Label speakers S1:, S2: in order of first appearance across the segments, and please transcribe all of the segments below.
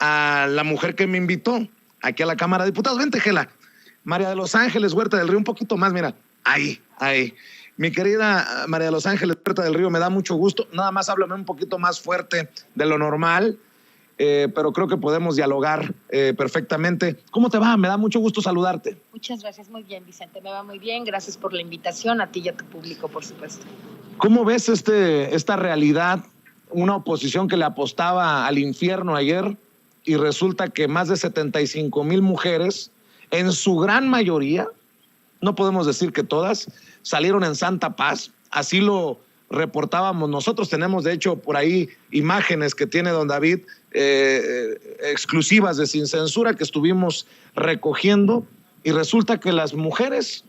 S1: a la mujer que me invitó aquí a la Cámara de Diputados. Vente, Gela. María de los Ángeles Huerta del Río, un poquito más, mira. Ahí. Mi querida María de los Ángeles Huerta del Río, me da mucho gusto. Nada más háblame un poquito más fuerte de lo normal, pero creo que podemos dialogar perfectamente. ¿Cómo te va? Me da mucho gusto saludarte.
S2: Muchas gracias, muy bien, Vicente, me va muy bien. Gracias por la invitación, a ti y a tu público, por supuesto.
S1: ¿Cómo ves esta realidad? Una oposición que le apostaba al infierno ayer y resulta que más de 75,000 mujeres, en su gran mayoría, no podemos decir que todas, salieron en santa paz. Así lo reportábamos nosotros. Tenemos, de hecho, por ahí imágenes que tiene don David, exclusivas de Sin Censura, que estuvimos recogiendo, y resulta que las mujeres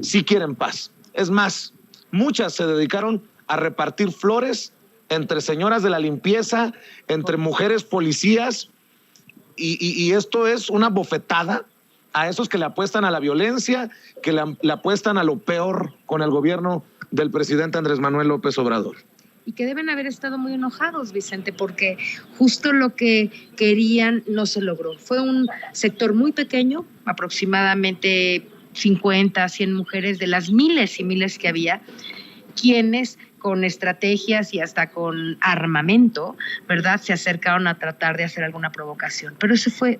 S1: sí quieren paz. Es más, muchas se dedicaron a repartir flores entre señoras de la limpieza, entre mujeres policías, y esto es una bofetada a esos que le apuestan a la violencia, que le apuestan a lo peor con el gobierno del presidente Andrés Manuel López Obrador.
S2: Y que deben haber estado muy enojados, Vicente, porque justo lo que querían no se logró. Fue un sector muy pequeño, aproximadamente 50, 100 mujeres de las miles y miles que había, quienes con estrategias y hasta con armamento, ¿verdad?, se acercaron a tratar de hacer alguna provocación. Pero eso fue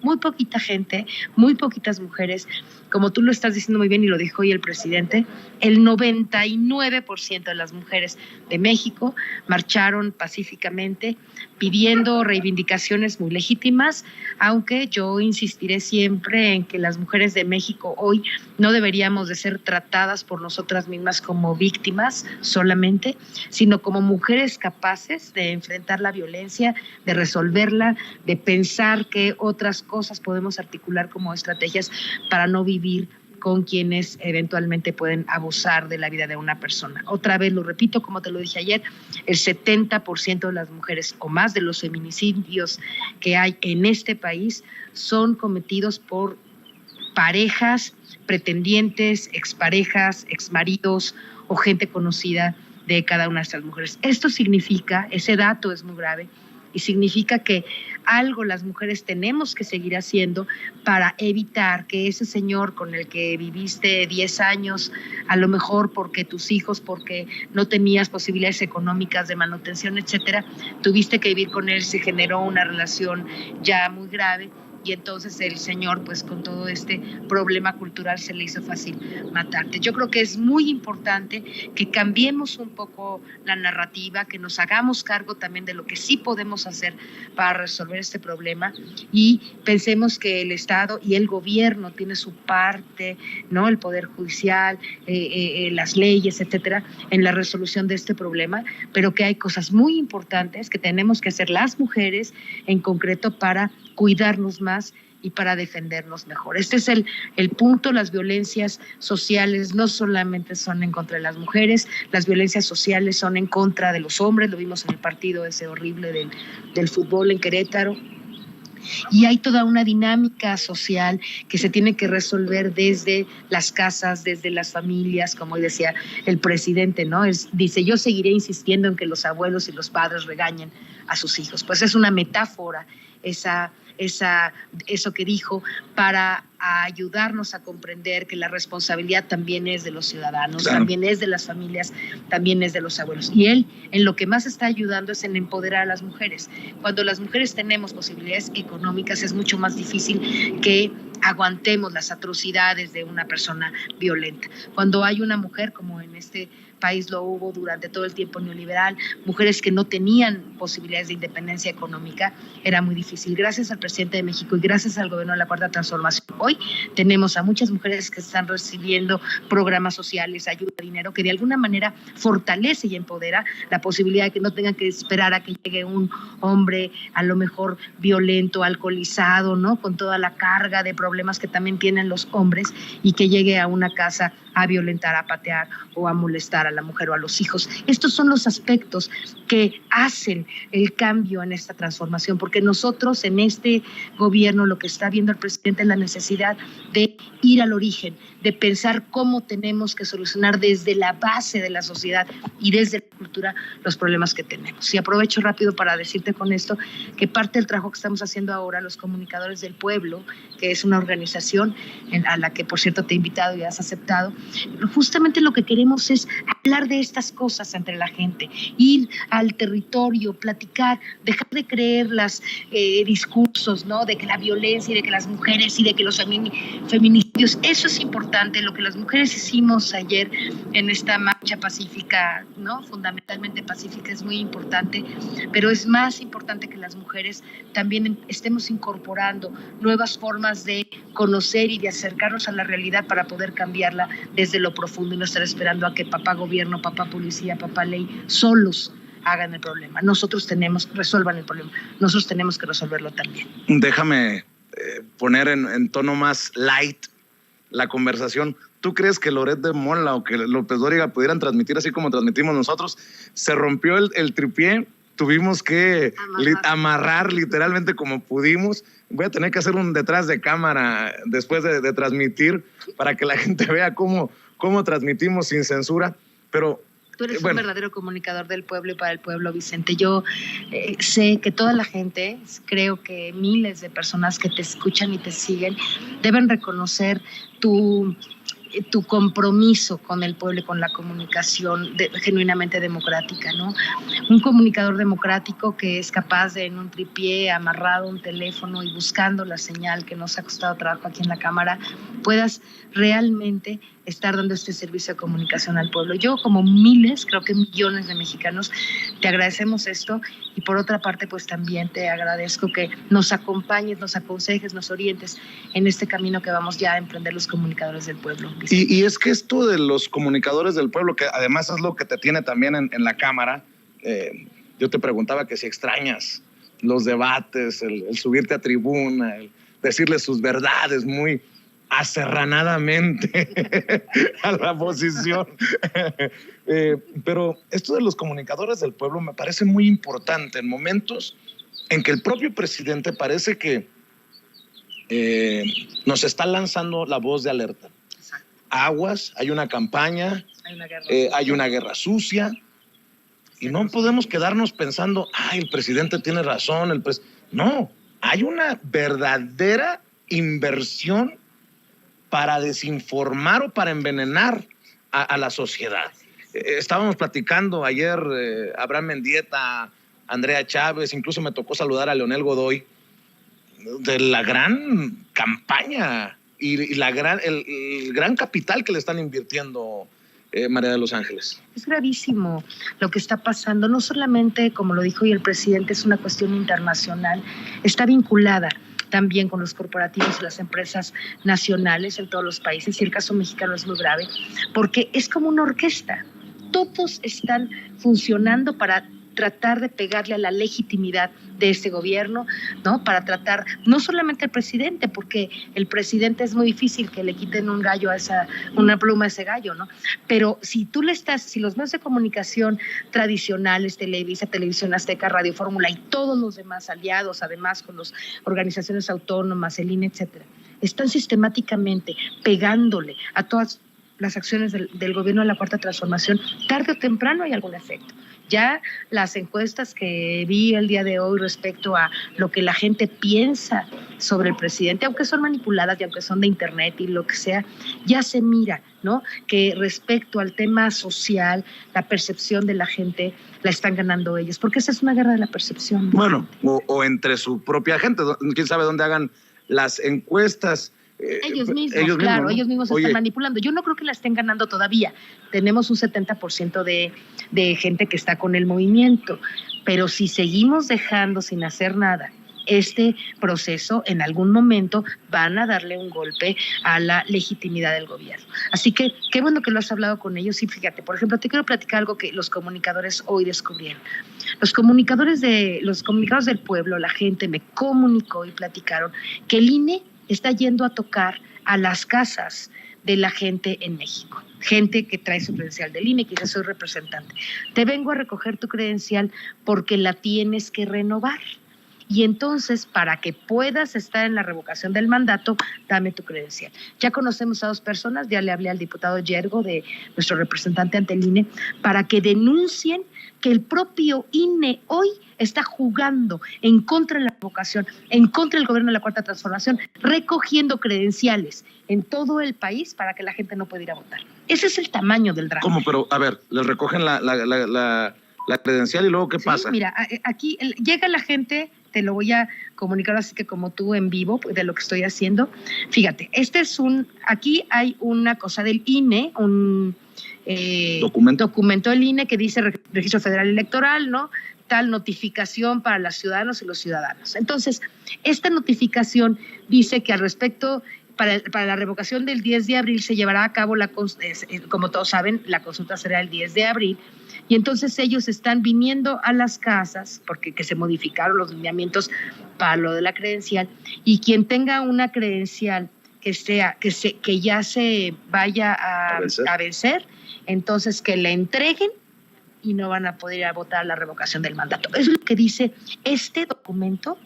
S2: muy poquita gente, muy poquitas mujeres. Como tú lo estás diciendo muy bien y lo dijo hoy el presidente, el 99% de las mujeres de México marcharon pacíficamente pidiendo reivindicaciones muy legítimas, aunque yo insistiré siempre en que las mujeres de México hoy no deberíamos de ser tratadas por nosotras mismas como víctimas solamente, sino como mujeres capaces de enfrentar la violencia, de resolverla, de pensar qué otras cosas podemos articular como estrategias para no vivir con quienes eventualmente pueden abusar de la vida de una persona. Otra vez lo repito, como te lo dije ayer, el 70% de las mujeres o más de los feminicidios que hay en este país son cometidos por parejas, pretendientes, exparejas, exmaridos o gente conocida de cada una de estas mujeres. Esto significa, ese dato es muy grave, y significa que algo las mujeres tenemos que seguir haciendo para evitar que ese señor con el que viviste 10 años, a lo mejor porque tus hijos, porque no tenías posibilidades económicas de manutención, etcétera, tuviste que vivir con él, se generó una relación ya muy grave, y entonces el señor, pues con todo este problema cultural, se le hizo fácil matarte. Yo creo que es muy importante que cambiemos un poco la narrativa, que nos hagamos cargo también de lo que sí podemos hacer para resolver este problema, y pensemos que el Estado y el gobierno tiene su parte, ¿no?, el Poder Judicial, las leyes, etcétera, en la resolución de este problema, pero que hay cosas muy importantes que tenemos que hacer las mujeres en concreto para cuidarnos más y para defendernos mejor. Este es el punto. Las violencias sociales no solamente son en contra de las mujeres, las violencias sociales son en contra de los hombres, lo vimos en el partido ese horrible del fútbol en Querétaro. Y hay toda una dinámica social que se tiene que resolver desde las casas, desde las familias, como decía el presidente, ¿no? Dice, yo seguiré insistiendo en que los abuelos y los padres regañen a sus hijos. Pues es una metáfora eso que dijo, para ayudarnos a comprender que la responsabilidad también es de los ciudadanos, claro, también es de las familias, también es de los abuelos. Y él en lo que más está ayudando es en empoderar a las mujeres. Cuando las mujeres tenemos posibilidades económicas es mucho más difícil que aguantemos las atrocidades de una persona violenta. Cuando hay una mujer, como en este país lo hubo durante todo el tiempo neoliberal, mujeres que no tenían posibilidades de independencia económica, era muy difícil. Gracias al presidente de México y gracias al gobierno de la Cuarta Transformación, hoy tenemos a muchas mujeres que están recibiendo programas sociales, ayuda, dinero, que de alguna manera fortalece y empodera la posibilidad de que no tengan que esperar a que llegue un hombre a lo mejor violento, alcoholizado, ¿no?, con toda la carga de problemas que también tienen los hombres, y que llegue a una casa a violentar, a patear o a molestar a la mujer o a los hijos. Estos son los aspectos que hacen el cambio en esta transformación, porque nosotros en este gobierno lo que está viendo el presidente es la necesidad de ir al origen, de pensar cómo tenemos que solucionar desde la base de la sociedad y desde cultura los problemas que tenemos. Y aprovecho rápido para decirte con esto que parte del trabajo que estamos haciendo ahora los comunicadores del pueblo, que es una organización a la que por cierto te he invitado y has aceptado, justamente lo que queremos es hablar de estas cosas entre la gente, ir al territorio, platicar, dejar de creer los discursos, ¿no? De que la violencia y de que las mujeres y de que los feminicidios, eso es importante. Lo que las mujeres hicimos ayer en esta marcha pacífica, ¿no? Fundamentalmente pacífica, es muy importante, pero es más importante que las mujeres también estemos incorporando nuevas formas de conocer y de acercarnos a la realidad para poder cambiarla desde lo profundo y no estar esperando a que papá gobierno, papá policía, papá ley solos hagan el problema. Resuelvan el problema. Nosotros tenemos que resolverlo también.
S1: Déjame poner en tono más light la conversación. ¿Tú crees que Loret de Mola o que López Dóriga pudieran transmitir así como transmitimos nosotros? Se rompió el tripié, tuvimos que amarrar literalmente como pudimos. Voy a tener que hacer un detrás de cámara después de transmitir para que la gente vea cómo transmitimos sin censura. Pero
S2: tú eres un verdadero comunicador del pueblo y para el pueblo, Vicente. Yo sé que toda la gente, creo que miles de personas que te escuchan y te siguen, deben reconocer tu compromiso con el pueblo y con la comunicación genuinamente democrática, ¿no? Un comunicador democrático que es capaz de en un tripié, amarrado a un teléfono y buscando la señal que nos ha costado trabajo aquí en la Cámara, puedas realmente estar dando este servicio de comunicación al pueblo. Yo, como miles, creo que millones de mexicanos, te agradecemos esto y por otra parte, pues también te agradezco que nos acompañes, nos aconsejes, nos orientes en este camino que vamos ya a emprender los comunicadores del pueblo.
S1: Y es que esto de los comunicadores del pueblo, que además es lo que te tiene también en la Cámara, yo te preguntaba que si extrañas los debates, el subirte a tribuna, el decirle sus verdades muy aserranadamente a la oposición. Pero esto de los comunicadores del pueblo me parece muy importante en momentos en que el propio presidente parece que nos está lanzando la voz de alerta. Exacto. Aguas, hay una campaña, hay una guerra sucia y no podemos quedarnos pensando, el presidente tiene razón, no, hay una verdadera inversión para desinformar o para envenenar a la sociedad. Estábamos platicando ayer, Abraham Mendieta, Andrea Chávez, incluso me tocó saludar a Leonel Godoy, de la gran campaña y el gran capital que le están invirtiendo María de los Ángeles.
S2: Es gravísimo lo que está pasando, no solamente, como lo dijo hoy el presidente, es una cuestión internacional, está vinculada también con los corporativos y las empresas nacionales en todos los países, y el caso mexicano es muy grave, porque es como una orquesta. Todos están funcionando para tratar de pegarle a la legitimidad de este gobierno, ¿no? Para tratar, no solamente al presidente, porque el presidente es muy difícil que le quiten un gallo una pluma a ese gallo, ¿no? Pero si los medios de comunicación tradicionales, Televisa, Televisión Azteca, Radio Fórmula y todos los demás aliados, además con las organizaciones autónomas, el INE, etcétera, están sistemáticamente pegándole a todas las acciones del gobierno de la Cuarta Transformación, tarde o temprano hay algún efecto. Ya las encuestas que vi el día de hoy respecto a lo que la gente piensa sobre el presidente, aunque son manipuladas y aunque son de internet y lo que sea, ya se mira, ¿no? Que respecto al tema social, la percepción de la gente la están ganando ellos, porque esa es una guerra de la percepción.
S1: Bueno, o entre su propia gente, quién sabe dónde hagan las encuestas.
S2: Ellos mismos, claro, ¿no? Ellos mismos están manipulando. Yo no creo que la estén ganando todavía. Tenemos un 70% de gente que está con el movimiento, pero si seguimos dejando sin hacer nada este proceso, en algún momento van a darle un golpe a la legitimidad del gobierno. Así que qué bueno que lo has hablado con ellos. Y fíjate, por ejemplo, te quiero platicar algo que los comunicadores hoy descubrieron. Los comunicadores del pueblo, la gente me comunicó y platicaron que el INE está yendo a tocar a las casas de la gente en México. Gente que trae su credencial del INE, que dice, soy representante. Te vengo a recoger tu credencial porque la tienes que renovar. Y entonces, para que puedas estar en la revocación del mandato, dame tu credencial. Ya conocemos a 2 personas, ya le hablé al diputado Yergo, de nuestro representante ante el INE, para que denuncien que el propio INE hoy está jugando en contra de la revocación, en contra del gobierno de la Cuarta Transformación, recogiendo credenciales en todo el país para que la gente no pueda ir a votar. Ese es el tamaño del drama.
S1: ¿Cómo? Pero, a ver, les recogen la credencial y luego, ¿qué pasa?
S2: Mira, aquí llega la gente, te lo voy a comunicar así que como tú en vivo de lo que estoy haciendo. Fíjate, aquí hay una cosa del INE, un documento del INE que dice Registro Federal Electoral, ¿no? Tal notificación para los ciudadanos y los ciudadanos. Entonces, esta notificación dice que al respecto, para la revocación del 10 de abril se llevará a cabo, como todos saben, la consulta será el 10 de abril, y entonces ellos están viniendo a las casas, porque que se modificaron los lineamientos para lo de la credencial, y quien tenga una credencial que ya se vaya a vencer, entonces que le entreguen y no van a poder ir a votar la revocación del mandato. Eso es lo que dice este documento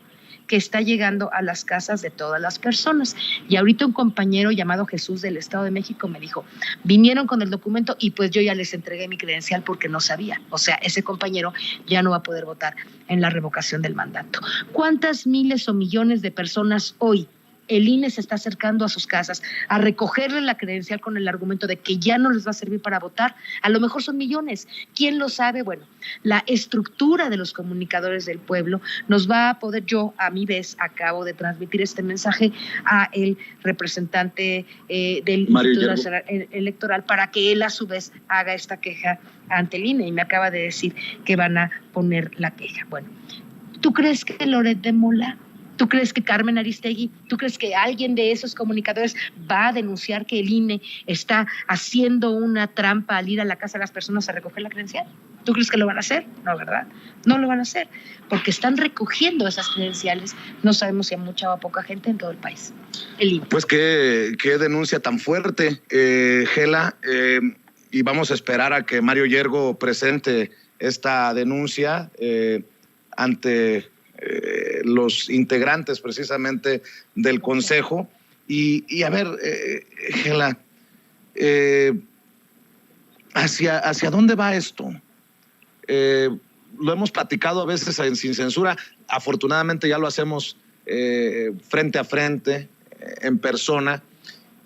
S2: que está llegando a las casas de todas las personas. Y ahorita un compañero llamado Jesús del Estado de México me dijo, vinieron con el documento y pues yo ya les entregué mi credencial porque no sabía. O sea, ese compañero ya no va a poder votar en la revocación del mandato. ¿Cuántas miles o millones de personas hoy el INE se está acercando a sus casas a recogerle la credencial con el argumento de que ya no les va a servir para votar? A lo mejor son millones. ¿Quién lo sabe? Bueno, la estructura de los comunicadores del pueblo nos va a poder, yo a mi vez acabo de transmitir este mensaje a el representante del Instituto Nacional Electoral para que él a su vez haga esta queja ante el INE y me acaba de decir que van a poner la queja. Bueno, ¿tú crees que Loret de Mola? ¿Tú crees que Carmen Aristegui, tú crees que alguien de esos comunicadores va a denunciar que el INE está haciendo una trampa al ir a la casa de las personas a recoger la credencial? ¿Tú crees que lo van a hacer? No, ¿verdad? No lo van a hacer, porque están recogiendo esas credenciales, no sabemos si a mucha o a poca gente en todo el país. El INE.
S1: Pues qué denuncia tan fuerte, Gela, y vamos a esperar a que Mario Yergo presente esta denuncia ante los integrantes precisamente del Consejo. Y a ver, Gela, ¿hacia dónde va esto? Lo hemos platicado a veces sin censura, afortunadamente ya lo hacemos frente a frente, en persona,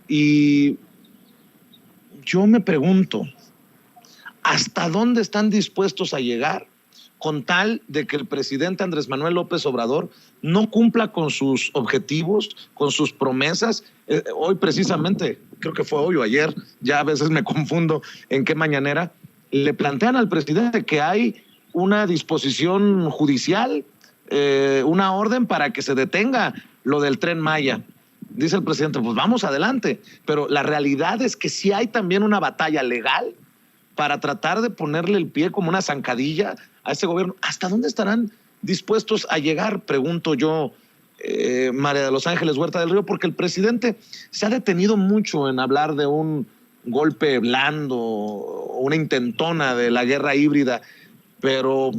S1: y yo me pregunto, ¿hasta dónde están dispuestos a llegar con tal de que el presidente Andrés Manuel López Obrador no cumpla con sus objetivos, con sus promesas? Hoy precisamente, creo que fue hoy o ayer, ya a veces me confundo en qué mañanera, le plantean al presidente que hay una disposición judicial, una orden para que se detenga lo del Tren Maya. Dice el presidente, pues vamos adelante, pero la realidad es que sí hay también una batalla legal para tratar de ponerle el pie como una zancadilla a ese gobierno. ¿Hasta dónde estarán dispuestos a llegar? Pregunto yo, María de los Ángeles Huerta del Río, porque el presidente se ha detenido mucho en hablar de un golpe blando, una intentona de la guerra híbrida, pero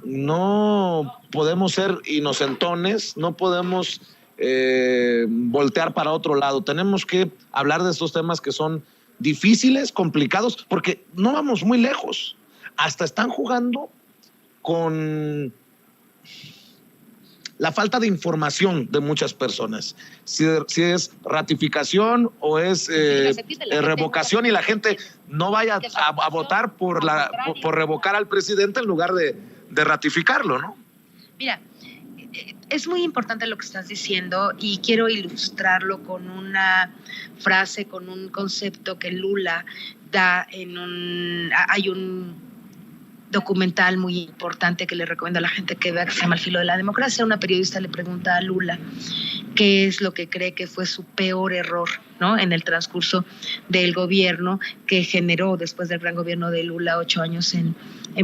S1: no podemos ser inocentones, no podemos voltear para otro lado. Tenemos que hablar de estos temas que son difíciles, complicados, porque no vamos muy lejos. Hasta están jugando con la falta de información de muchas personas. Si es ratificación o es revocación, y la gente no vaya a votar por revocar al presidente en lugar de ratificarlo, ¿no?
S2: Mira, es muy importante lo que estás diciendo y quiero ilustrarlo con una frase, con un concepto que Lula da hay un documental muy importante que le recomiendo a la gente que vea, que se llama El filo de la democracia. Una periodista le pregunta a Lula qué es lo que cree que fue su peor error, ¿no?, en el transcurso del gobierno que generó, después del gran gobierno de Lula, 8 años en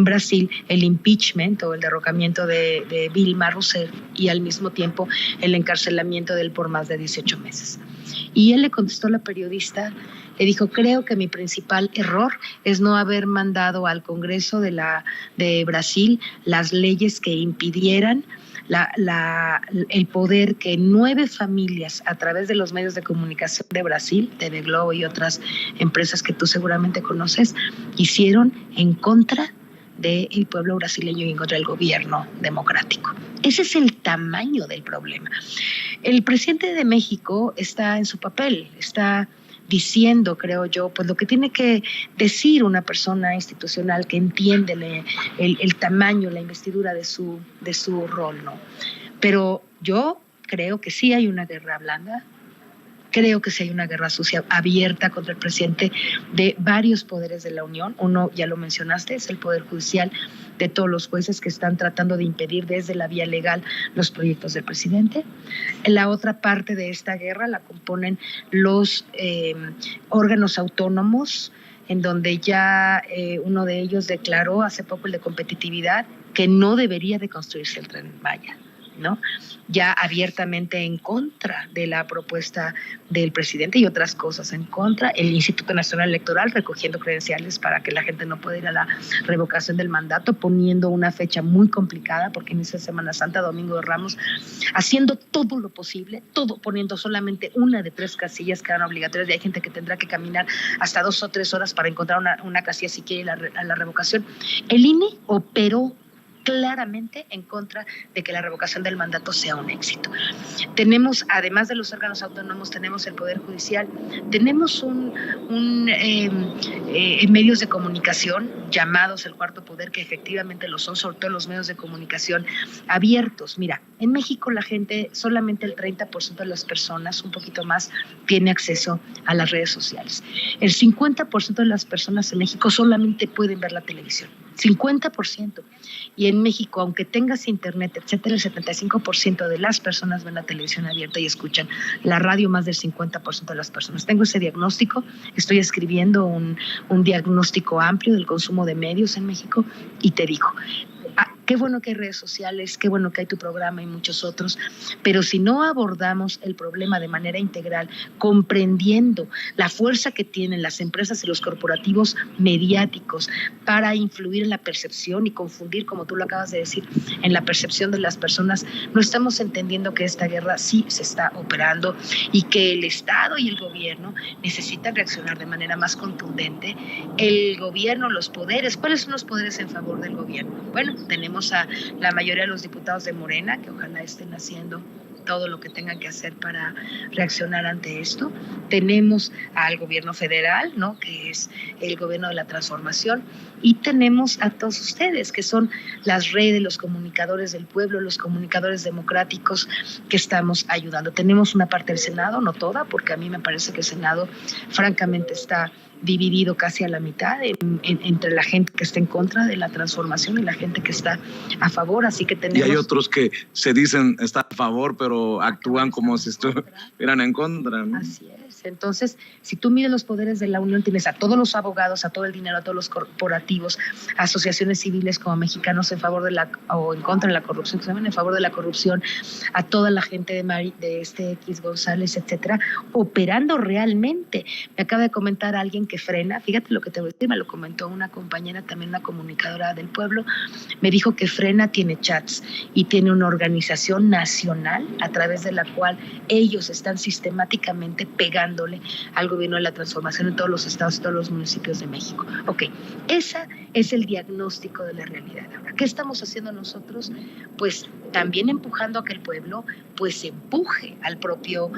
S2: Brasil, el impeachment o el derrocamiento de Dilma Rousseff y al mismo tiempo el encarcelamiento de él por más de 18 meses. Y él le contestó a la periodista, le dijo, creo que mi principal error es no haber mandado al Congreso de Brasil las leyes que impidieran el poder que 9 familias a través de los medios de comunicación de Brasil, TV Globo y otras empresas que tú seguramente conoces, hicieron en contra del pueblo brasileño y en contra del gobierno democrático. Ese es el tamaño del problema. El presidente de México está en su papel, está diciendo, creo yo, pues lo que tiene que decir una persona institucional que entiende el tamaño, la investidura de su rol, ¿no? Pero yo creo que sí hay una guerra blanda, creo que sí hay una guerra sucia abierta contra el presidente de varios poderes de la Unión. Uno, ya lo mencionaste, es el Poder Judicial, de todos los jueces que están tratando de impedir desde la vía legal los proyectos del presidente. La otra parte de esta guerra la componen los órganos autónomos, en donde ya uno de ellos declaró hace poco, el de competitividad, que no debería de construirse el Tren Maya, ¿no? Ya abiertamente en contra de la propuesta del presidente y otras cosas en contra. El Instituto Nacional Electoral recogiendo credenciales para que la gente no pueda ir a la revocación del mandato, poniendo una fecha muy complicada porque inicia Semana Santa, Domingo de Ramos, haciendo todo lo posible, todo poniendo solamente una de 3 casillas que eran obligatorias, y hay gente que tendrá que caminar hasta 2 o 3 horas para encontrar una casilla si quiere ir a la revocación. El INE operó claramente en contra de que la revocación del mandato sea un éxito. Tenemos, además de los órganos autónomos, tenemos el Poder Judicial, tenemos medios de comunicación llamados el Cuarto Poder, que efectivamente lo son, sobre todo los medios de comunicación abiertos. Mira, en México la gente, solamente el 30% de las personas, un poquito más, tiene acceso a las redes sociales. El 50% de las personas en México solamente pueden ver la televisión. 50%. Y en México, aunque tengas internet, etcétera, el 75% de las personas ven la televisión abierta y escuchan la radio, más del 50% de las personas. Tengo ese diagnóstico, estoy escribiendo un diagnóstico amplio del consumo de medios en México y te digo, qué bueno que hay redes sociales, qué bueno que hay tu programa y muchos otros, pero si no abordamos el problema de manera integral, comprendiendo la fuerza que tienen las empresas y los corporativos mediáticos para influir en la percepción y confundir, como tú lo acabas de decir, en la percepción de las personas, no estamos entendiendo que esta guerra sí se está operando y que el Estado y el gobierno necesitan reaccionar de manera más contundente. El gobierno, los poderes, ¿cuáles son los poderes en favor del gobierno? Bueno, tenemos a la mayoría de los diputados de Morena, que ojalá estén haciendo todo lo que tengan que hacer para reaccionar ante esto. Tenemos al gobierno federal, ¿no?, que es el gobierno de la transformación, y tenemos a todos ustedes, que son las redes, los comunicadores del pueblo, los comunicadores democráticos que estamos ayudando. Tenemos una parte del Senado, no toda, porque a mí me parece que el Senado francamente está dividido casi a la mitad entre la gente que está en contra de la transformación y la gente que está a favor, así que tenemos...
S1: Y hay otros que se dicen estar a favor, pero actúan como si estuvieran en contra, ¿no?
S2: Así es. Entonces, si tú miras los poderes de la Unión, tienes a todos los abogados, a todo el dinero, a todos los corporativos, asociaciones civiles como Mexicanos en favor de o en contra de la corrupción, que se llaman en favor de la corrupción, a toda la gente de X González, etcétera, operando realmente. Me acaba de comentar alguien que Frena, fíjate lo que te voy a decir, me lo comentó una compañera, también una comunicadora del pueblo, me dijo que Frena tiene chats y tiene una organización nacional a través de la cual ellos están sistemáticamente pegándole al gobierno de la transformación en todos los estados y todos los municipios de México. Ok, ese es el diagnóstico de la realidad. Ahora, ¿qué estamos haciendo nosotros? Pues también empujando a que el pueblo pues empuje al propio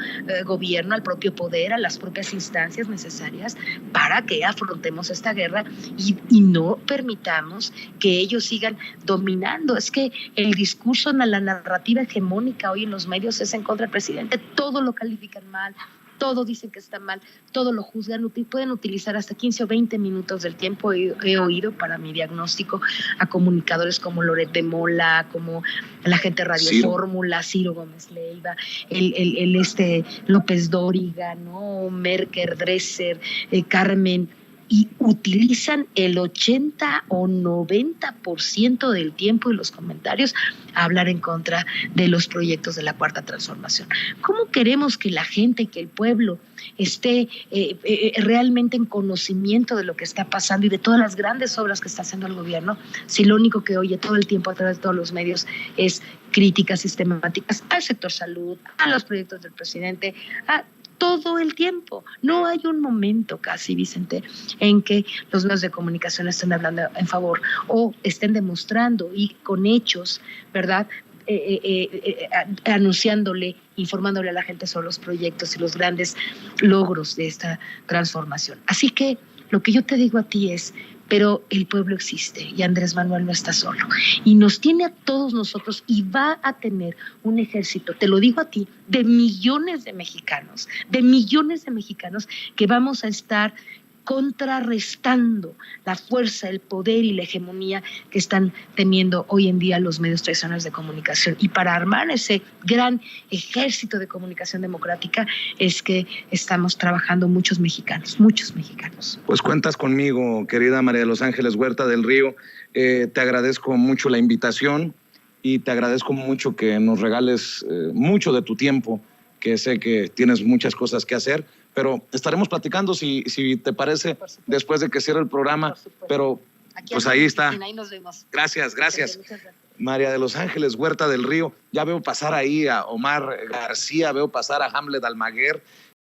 S2: gobierno, al propio poder, a las propias instancias necesarias para que afrontemos esta guerra y no permitamos que ellos sigan dominando. Es que el discurso, la narrativa hegemónica hoy en los medios es en contra del presidente, todo lo califican mal, todo dicen que está mal, todo lo juzgan, pueden utilizar hasta 15 o 20 minutos del tiempo. He oído para mi diagnóstico a comunicadores como Loret de Mola, como la gente de Radio Fórmula, Ciro Gómez Leiva, el López Dóriga, ¿no?, Merker, Dresser, Carmen, y utilizan el 80 o 90% del tiempo y los comentarios a hablar en contra de los proyectos de la Cuarta Transformación. ¿Cómo queremos que la gente, que el pueblo esté realmente en conocimiento de lo que está pasando y de todas las grandes obras que está haciendo el gobierno, si lo único que oye todo el tiempo a través de todos los medios es críticas sistemáticas al sector salud, a los proyectos del presidente, a todo el tiempo? No hay un momento casi, Vicente, en que los medios de comunicación estén hablando en favor o estén demostrando y con hechos, ¿verdad?, anunciándole, informándole a la gente sobre los proyectos y los grandes logros de esta transformación. Así que lo que yo te digo a ti es, pero el pueblo existe y Andrés Manuel no está solo y nos tiene a todos nosotros y va a tener un ejército, te lo digo a ti, de millones de mexicanos que vamos a estar contrarrestando la fuerza, el poder y la hegemonía que están teniendo hoy en día los medios tradicionales de comunicación. Y para armar ese gran ejército de comunicación democrática es que estamos trabajando muchos mexicanos.
S1: Pues cuentas conmigo, querida María de los Ángeles Huerta del Río. Te agradezco mucho la invitación y te agradezco mucho que nos regales mucho de tu tiempo, que sé que tienes muchas cosas que hacer, pero estaremos platicando si te parece después de que cierre el programa, pero pues ahí está.
S2: Ahí nos vemos.
S1: Gracias. María de los Ángeles Huerta del Río, ya veo pasar ahí a Omar García, veo pasar a Hamlet Almaguer.